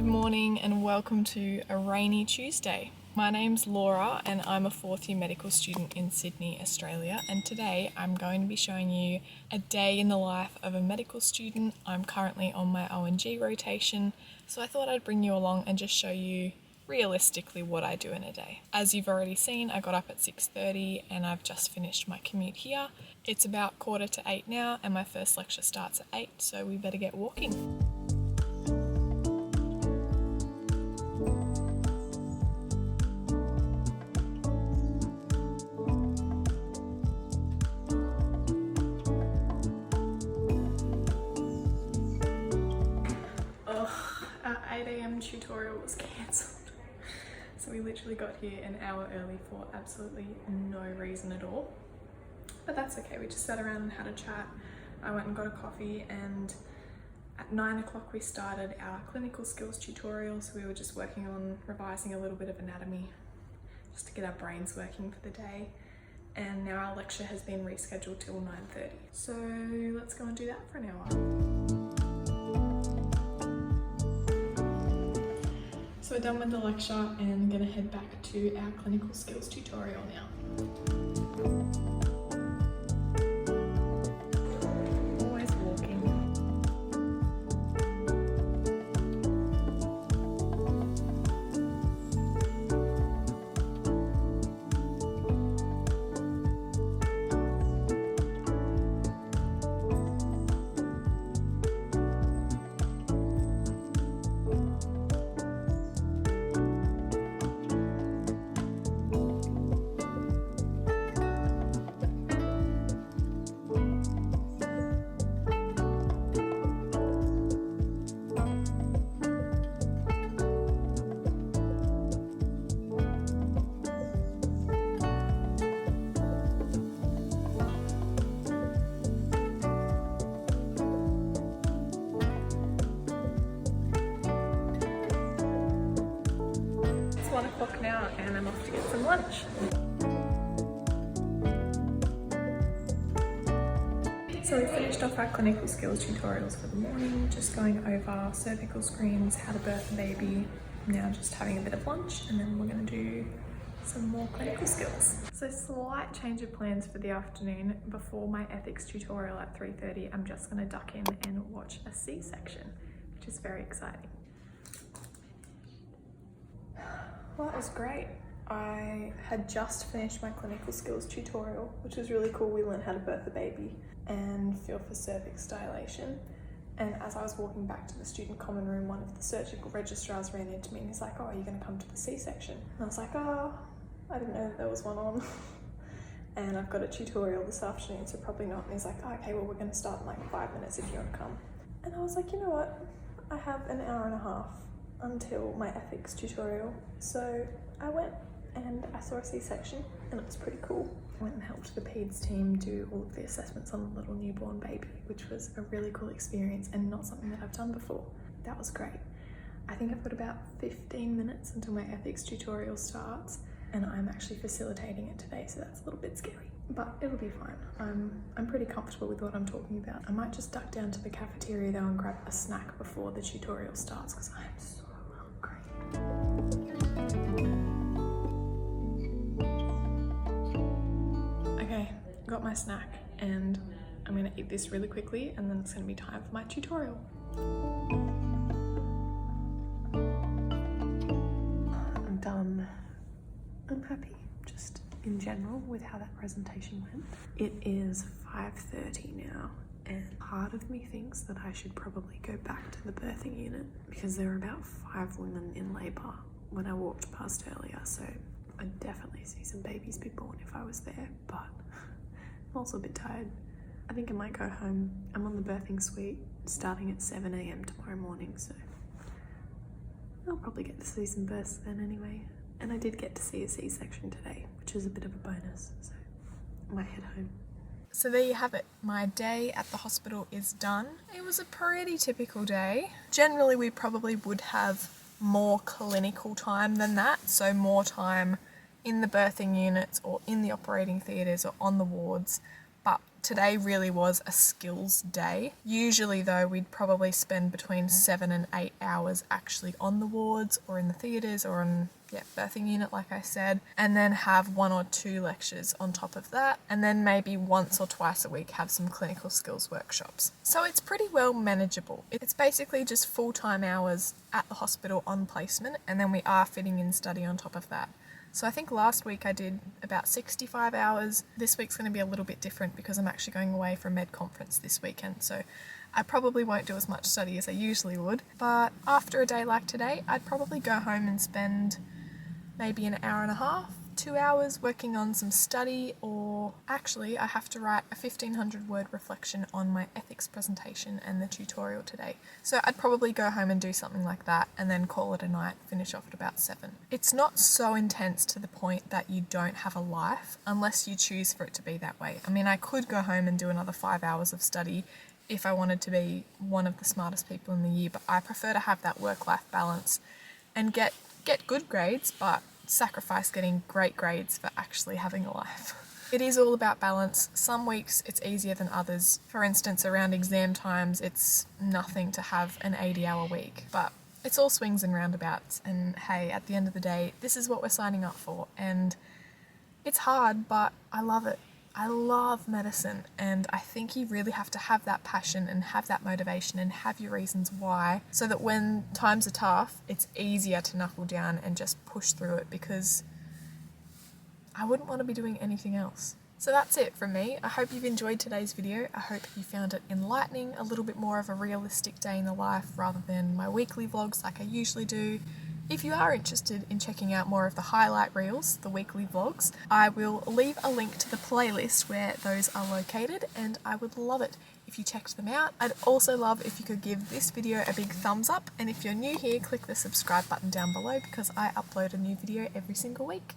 morning and welcome to a rainy Tuesday. My name's Laura and I'm a fourth year medical student in Sydney, Australia, and today I'm going to be showing you a day in the life of a medical student. I'm currently on my O&G rotation, so I thought I'd bring you along and just show you realistically what I do in a day. As you've already seen, I got up at 6:30 and I've just finished my commute here. It's about 7:45 now and my first lecture starts at 8, so we better get walking. Our 8 a.m. tutorial was cancelled. So we literally got here an hour early for absolutely no reason at all. But that's okay, we just sat around and had a chat. I went and got a coffee, and at 9 o'clock we started our clinical skills tutorial. So we were just working on revising a little bit of anatomy just to get our brains working for the day. And now our lecture has been rescheduled till 9:30. So let's go and do that for an hour. So we're done with the lecture and I'm going to head back to our clinical skills tutorial now. Always walking. It's 1 o'clock now and I'm off to get some lunch. So we finished off our clinical skills tutorials for the morning, just going over cervical screens, how to birth a baby, now just having a bit of lunch, and then we're going to do some more clinical skills. So slight change of plans for the afternoon. Before my ethics tutorial at 3:30, I'm just going to duck in and watch a C-section, which is very exciting. Well, that was great. I had just finished my clinical skills tutorial, which was really cool. We learned how to birth a baby and feel for cervix dilation. And as I was walking back to the student common room, one of the surgical registrars ran into me and he's like, "Oh, are you going to come to the C-section?" And I was like, "Oh, I didn't know that there was one on." And I've got a tutorial this afternoon, so probably not. And he's like, "Oh, okay, well, we're going to start in like 5 minutes if you want to come." And I was like, you know what? I have an hour and a half until my ethics tutorial. So I went and I saw a C-section and it was pretty cool. I went and helped the peds team do all of the assessments on the little newborn baby, which was a really cool experience and not something that I've done before. That was great. I think I've got about 15 minutes until my ethics tutorial starts, and I'm actually facilitating it today, so that's a little bit scary, but it'll be fine. I'm pretty comfortable with what I'm talking about. I might just duck down to the cafeteria though and grab a snack before the tutorial starts because I'm so hungry. Okay, got my snack and I'm gonna eat this really quickly and then it's gonna be time for my tutorial. I'm done. I'm happy, just in general, with how that presentation went. It is 5:30 now, and part of me thinks that I should probably go back to the birthing unit because there were about 5 women in labour when I walked past earlier, so I'd definitely see some babies be born if I was there, but I'm also a bit tired. I think I might go home. I'm on the birthing suite starting at 7 a.m. tomorrow morning, so I'll probably get to see some births then anyway. And I did get to see a C-section today, which is a bit of a bonus, so I might head home. So there you have it. My day at the hospital is done. It was a pretty typical day. Generally, we probably would have more clinical time than that, so more time in the birthing units or in the operating theatres or on the wards, But today really was a skills day. Usually though, we'd probably spend between 7 and 8 hours actually on the wards or in the theatres or on birthing unit, like I said, and then have 1 or 2 lectures on top of that, and then maybe once or twice a week have some clinical skills workshops. So it's pretty well manageable. It's basically just full-time hours at the hospital on placement, and then we are fitting in study on top of that. So I think last week I did about 65 hours. This week's going to be a little bit different because I'm actually going away for a med conference this weekend, so I probably won't do as much study as I usually would. But after a day like today, I'd probably go home and spend maybe an hour and a half, 2 hours working on some study, or actually I have to write a 1500 word reflection on my ethics presentation and the tutorial today. So I'd probably go home and do something like that and then call it a night, finish off at about 7. It's not so intense to the point that you don't have a life unless you choose for it to be that way. I mean, I could go home and do another 5 hours of study if I wanted to be one of the smartest people in the year, but I prefer to have that work-life balance and get good grades, but sacrifice getting great grades for actually having a life. It is all about balance. Some weeks it's easier than others. For instance, around exam times, it's nothing to have an 80-hour week, but it's all swings and roundabouts. And hey, at the end of the day, this is what we're signing up for. And it's hard, but I love it. I love medicine, and I think you really have to have that passion and have that motivation and have your reasons why, so that when times are tough, it's easier to knuckle down and just push through it, because I wouldn't want to be doing anything else. So that's it from me. I hope you've enjoyed today's video. I hope you found it enlightening, a little bit more of a realistic day in the life rather than my weekly vlogs like I usually do. If you are interested in checking out more of the highlight reels, the weekly vlogs, I will leave a link to the playlist where those are located, and I would love it if you checked them out. I'd also love if you could give this video a big thumbs up, and if you're new here, click the subscribe button down below because I upload a new video every single week.